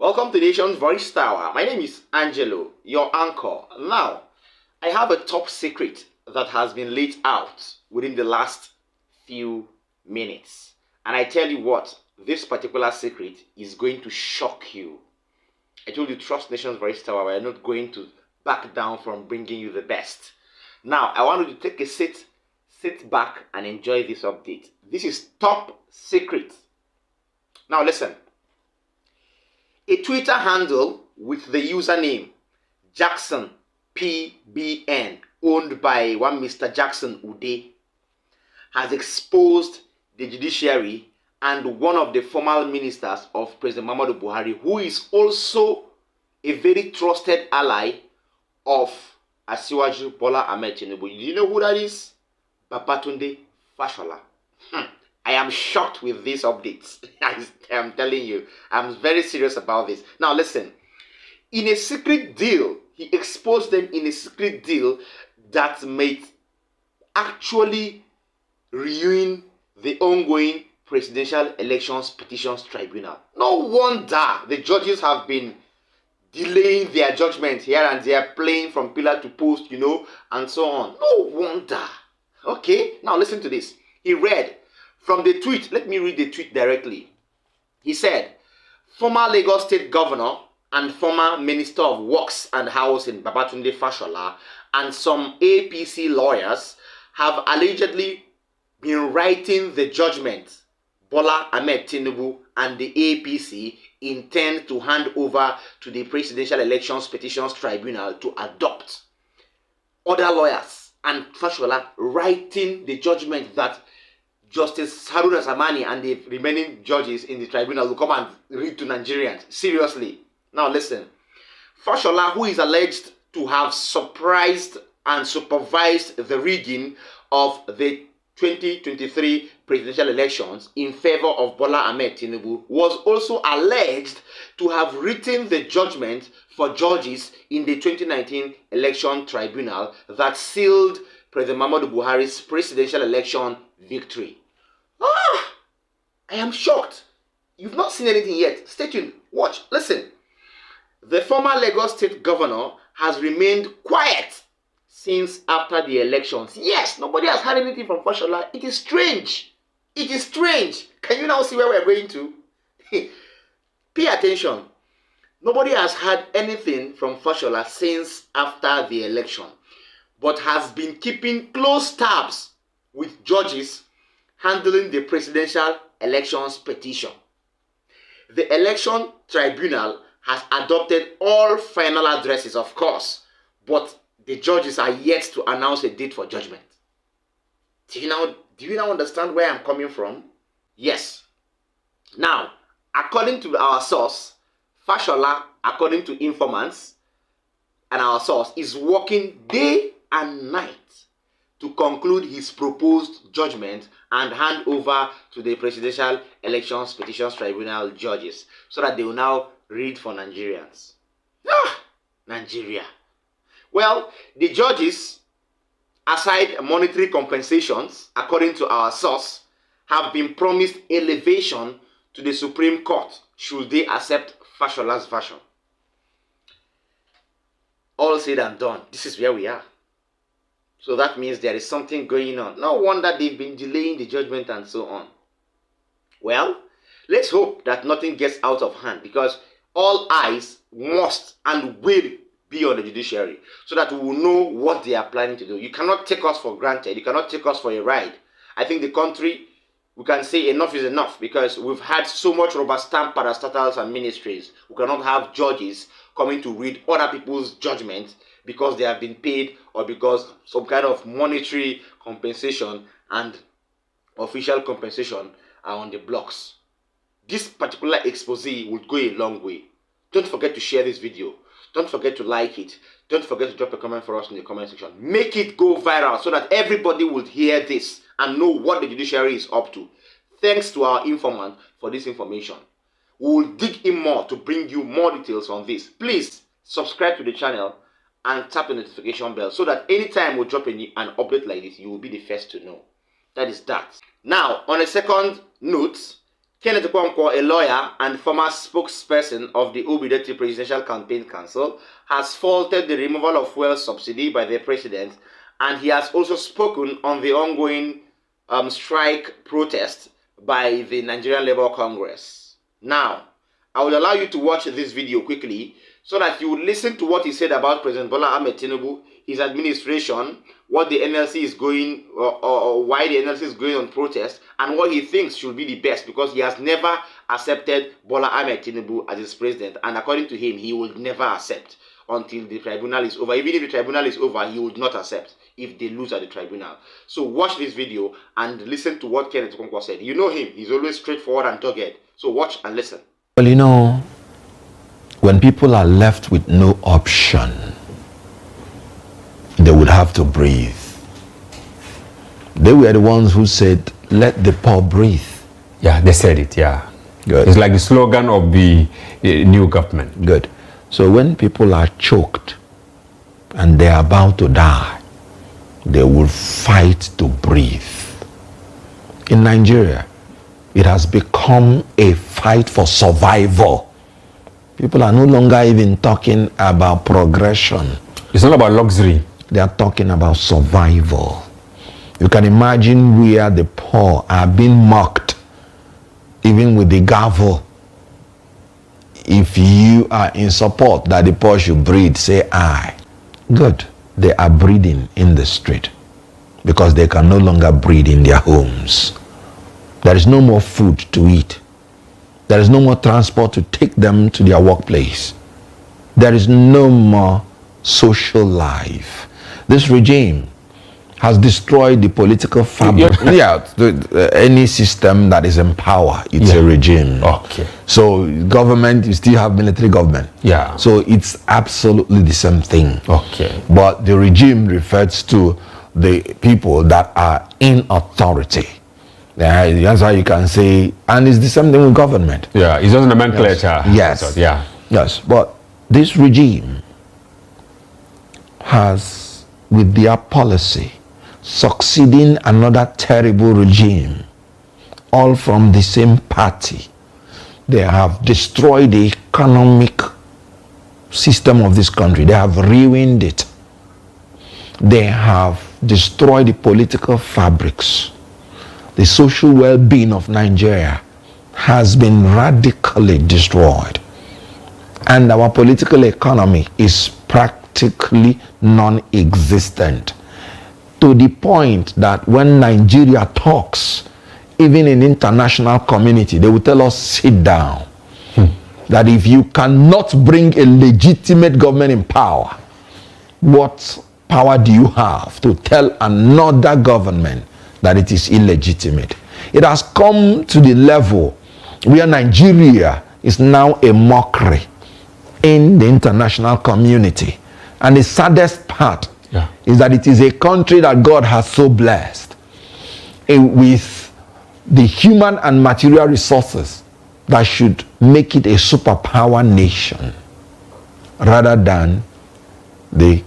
Welcome to Nation's Voice Tower. My name is Angelo, your anchor. Now, I have a top secret that has been leaked out within the last few minutes. And I tell you what, this particular secret is going to shock you. I told you, trust Nation's Voice Tower. We are not going to back down from bringing you the best. Now, I want you to take a sit back and enjoy this update. This is top secret. Now listen. A Twitter handle with the username Jackson PBN, owned by one Mr. Jackson Ude, has exposed the judiciary and one of the former ministers of President Muhammadu Buhari, who is also a very trusted ally of Asiwaju Bola Ahmed Tinibu. Do you know who that is? Babatunde Fashola. I am shocked with these updates. I'm telling you, I'm very serious about this. Now listen, in a secret deal, he exposed them in a secret deal that may actually ruin the ongoing presidential elections petitions tribunal. No wonder the judges have been delaying their judgment here and there, playing from pillar to post, and so on. No wonder. Okay, now listen to this. He read from the tweet. Let me read the tweet directly. He said, former Lagos State Governor and former Minister of Works and Housing Babatunde Fashola and some APC lawyers have allegedly been writing the judgment Bola Ahmed Tinibu and the APC intend to hand over to the Presidential Elections Petitions Tribunal to adopt. Other lawyers and Fashola writing the judgment that Justice Haruna Samani and the remaining judges in the tribunal will come and read to Nigerians. Seriously. Now listen. Fashola, who is alleged to have surprised and supervised the rigging of the 2023 presidential elections in favor of Bola Ahmed Tinibu, was also alleged to have written the judgment for judges in the 2019 election tribunal that sealed President Muhammadu Buhari's presidential election victory. I am shocked. You've not seen anything yet. Stay tuned. Watch. Listen. The former Lagos State Governor has remained quiet since after the elections. Yes, nobody has heard anything from Fashola. It is strange. It is strange. Can you now see where we're going to? Pay attention. Nobody has heard anything from Fashola since after the election, but has been keeping close tabs with judges handling the presidential elections petition. The election tribunal has adopted all final addresses, of course, but the judges are yet to announce a date for judgment. Do you now understand where I'm coming from? Yes. Now, according to our source, Fashola, according to informants and our source, is working day and night to conclude his proposed judgment and hand over to the Presidential Elections Petitions Tribunal judges so that they will now read for Nigerians. Nigeria. Well, the judges, aside monetary compensations, according to our source, have been promised elevation to the Supreme Court should they accept Fashola's version. All said and done, this is where we are. So that means there is something going on. No wonder they've been delaying the judgment and so on. Well, let's hope that nothing gets out of hand, because all eyes must and will be on the judiciary so that we will know what they are planning to do. You cannot take us for granted. You cannot take us for a ride. I think the country, we can say enough is enough, because we've had so much rubber stamp parastatals and ministries. We cannot have judges coming to read other people's judgment because they have been paid or because some kind of monetary compensation and official compensation are on the blocks. This particular expose would go a long way. Don't forget to share this video. Don't forget to like it. Don't forget to drop a comment for us in the comment section. Make it go viral so that everybody will hear this and know what the judiciary is up to. Thanks to our informant for this information. We will dig in more to bring you more details on this. Please subscribe to the channel and tap the notification bell so that anytime we drop an update like this, you will be the first to know. That is that. Now, on a second note, Kenneth Okonkwo, a lawyer and former spokesperson of the Ubideti Presidential Campaign Council, has faulted the removal of fuel subsidy by the president, and he has also spoken on the ongoing strike protest by the Nigerian Labour Congress. Now, I will allow you to watch this video quickly so that you will listen to what he said about President Bola Ahmed Tinibu, his administration, what the NLC is going, or why the NLC is going on protest, and what he thinks should be the best, because he has never accepted Bola Ahmed Tinibu as his president, and according to him, he would never accept until the tribunal is over. Even if the tribunal is over, he would not accept if they lose at the tribunal. So watch this video and listen to what Kenneth Okonkwo said. You know him, he's always straightforward and dogged. So watch and listen. Well, you know, when people are left with no option, they would have to breathe. They were the ones who said, let the poor breathe. Yeah, they said it, yeah. Good. It's like the slogan of the new government. Good. So when people are choked and they are about to die, they will fight to breathe. In Nigeria, it has become a fight for survival. People are no longer even talking about progression. It's not about luxury. They are talking about survival. You can imagine where the poor are being mocked, even with the gavel. If you are in support that the poor should breed, say aye. Good. They are breeding in the street because they can no longer breed in their homes. There is no more food to eat. There is no more transport to take them to their workplace. There is no more social life. This regime has destroyed the political fabric. Any system that is in power, it's a regime. Okay. So government, you still have military government. Yeah. So it's absolutely the same thing. Okay. But the regime refers to the people that are in authority. That's how you can say, and it's the same thing with government. Yeah, it's just a nomenclature. Yes. Yeah. Yes, but this regime has, with their policy, succeeding another terrible regime, all from the same party. They have destroyed the economic system of this country. They have ruined it. They have destroyed the political fabrics. The social well-being of Nigeria has been radically destroyed. And our political economy is practically non-existent. To the point that when Nigeria talks, even in international community, they will tell us, sit down. That if you cannot bring a legitimate government in power, what power do you have to tell another government that it is illegitimate? It has come to the level where Nigeria is now a mockery in the international community. And the saddest part is that it is a country that God has so blessed with the human and material resources that should make it a superpower nation rather than the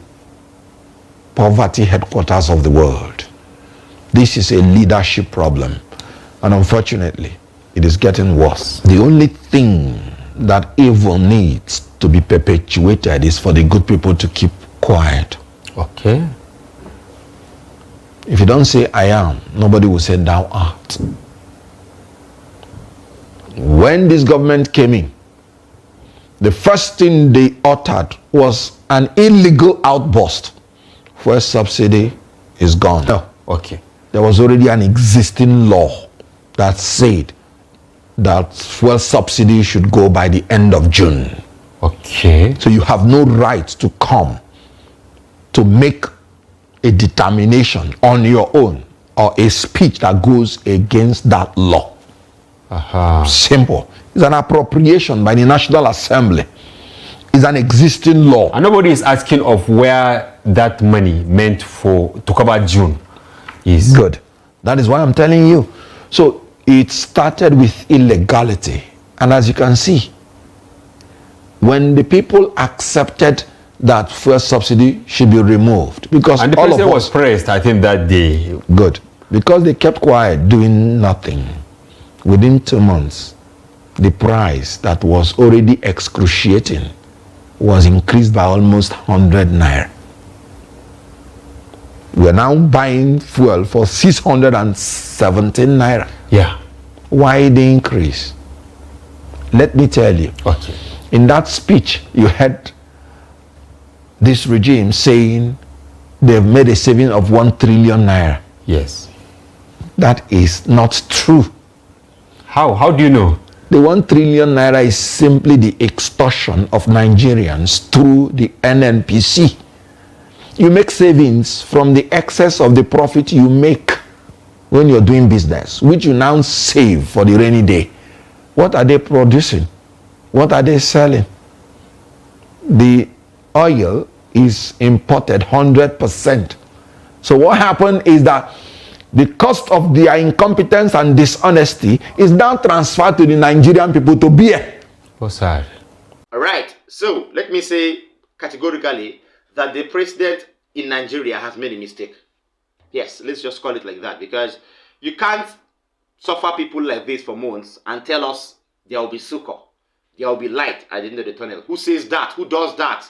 poverty headquarters of the world. This is a leadership problem, and unfortunately, it is getting worse. The only thing that evil needs to be perpetuated is for the good people to keep quiet. Okay. If you don't say I am, nobody will say thou art. When this government came in, the first thing they uttered was an illegal outburst. Fuel subsidy is gone. Oh, okay. There was already an existing law that said that fuel subsidy should go by the end of June. Okay. So you have no right to come to make a determination on your own or a speech that goes against that law. Simple. It's an appropriation by the National Assembly. It's an existing law. And nobody is asking of where that money meant for to cover June is. Good. That is why I'm telling you. So it started with illegality. And as you can see, when the people accepted that fuel subsidy should be removed, because and the all president of was praised, I think, that day. Good. Because they kept quiet, doing nothing. Within 2 months, the price that was already excruciating was increased by almost 100 naira. We are now buying fuel for 617 naira. Yeah. Why the increase? Let me tell you. Okay. In that speech, you heard this regime saying they've made a saving of 1 trillion naira. Yes. That is not true. How do you know? The 1 trillion naira is simply the extortion of Nigerians through the NNPC. You make savings from the excess of the profit you make when you're doing business, which you now save for the rainy day. What are they producing? What are they selling? The oil is imported 100%. So what happened is that the cost of their incompetence and dishonesty is now transferred to the Nigerian people to bear. Oh, sad. All right. So let me say categorically that the president in Nigeria has made a mistake. Yes, let's just call it like that, because you can't suffer people like this for months and tell us there will be succor, there will be light at the end of the tunnel. Who says that? Who does that?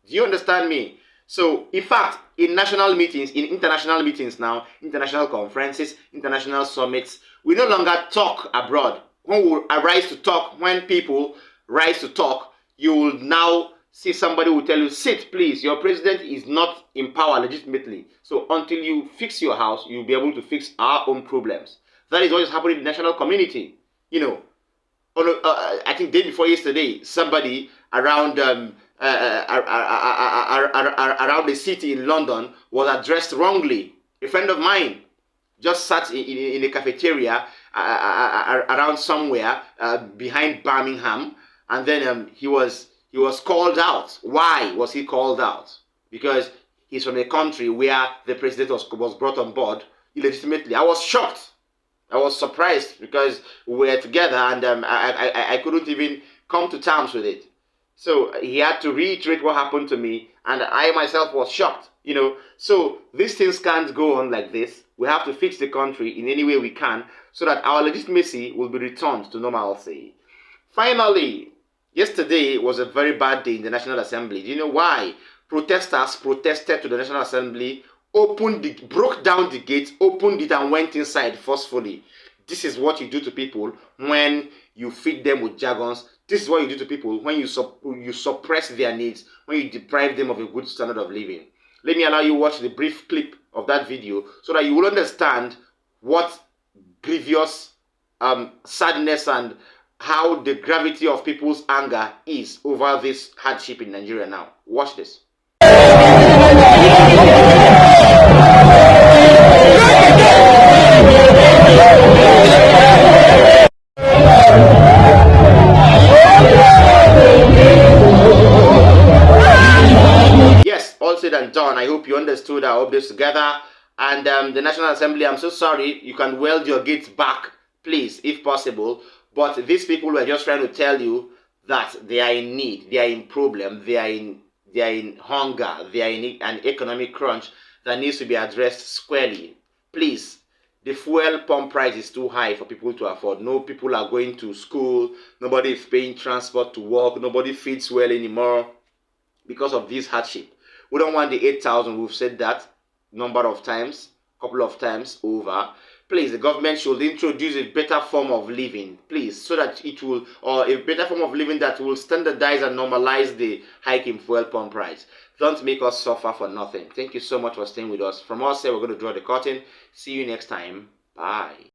Do you understand me? So, in fact, in national meetings, in international meetings now, international conferences, international summits, we no longer talk abroad. When we arise to talk, when people rise to talk, you will now see somebody will tell you, sit please, your president is not in power legitimately. So until you fix your house, you'll be able to fix our own problems. That is what is happening in the national community. You know, I think day before yesterday, somebody around around the city in London was addressed wrongly. A friend of mine just sat in a cafeteria around somewhere behind Birmingham, and then he was called out. Why was he called out? Because he's from a country where the president was brought on board illegitimately. I was shocked. I was surprised because we were together, and I couldn't even come to terms with it. So he had to reiterate what happened to me, and I myself was shocked. You know, so these things can't go on like this. We have to fix the country in any way we can so that our legitimacy will be returned to normalcy. Finally, yesterday was a very bad day in the National Assembly. Do you know why? Protesters protested to the National Assembly, broke down the gate, opened it, and went inside forcefully. This is what you do to people when you feed them with jargons. This is what you do to people when you suppress their needs, when you deprive them of a good standard of living. Let me allow you watch the brief clip of that video so that you will understand what grievous sadness and how the gravity of people's anger is over this hardship in Nigeria now. Watch this. Yes, all said and done. I hope you understood all this together. And the National Assembly, I'm so sorry. You can weld your gates back, please, if possible. But these people were just trying to tell you that they are in need, they are in problem, they are in hunger, they are in an economic crunch that needs to be addressed squarely. Please, the fuel pump price is too high for people to afford. No people are going to school, nobody is paying transport to work, nobody feeds well anymore because of this hardship. We don't want the 8,000, we've said that number of times, couple of times over. Please, the government should introduce a better form of living, please, so that it will, or a better form of living that will standardize and normalize the hike in fuel pump price. Don't make us suffer for nothing. Thank you so much for staying with us. From us here, we're going to draw the curtain. See you next time. Bye.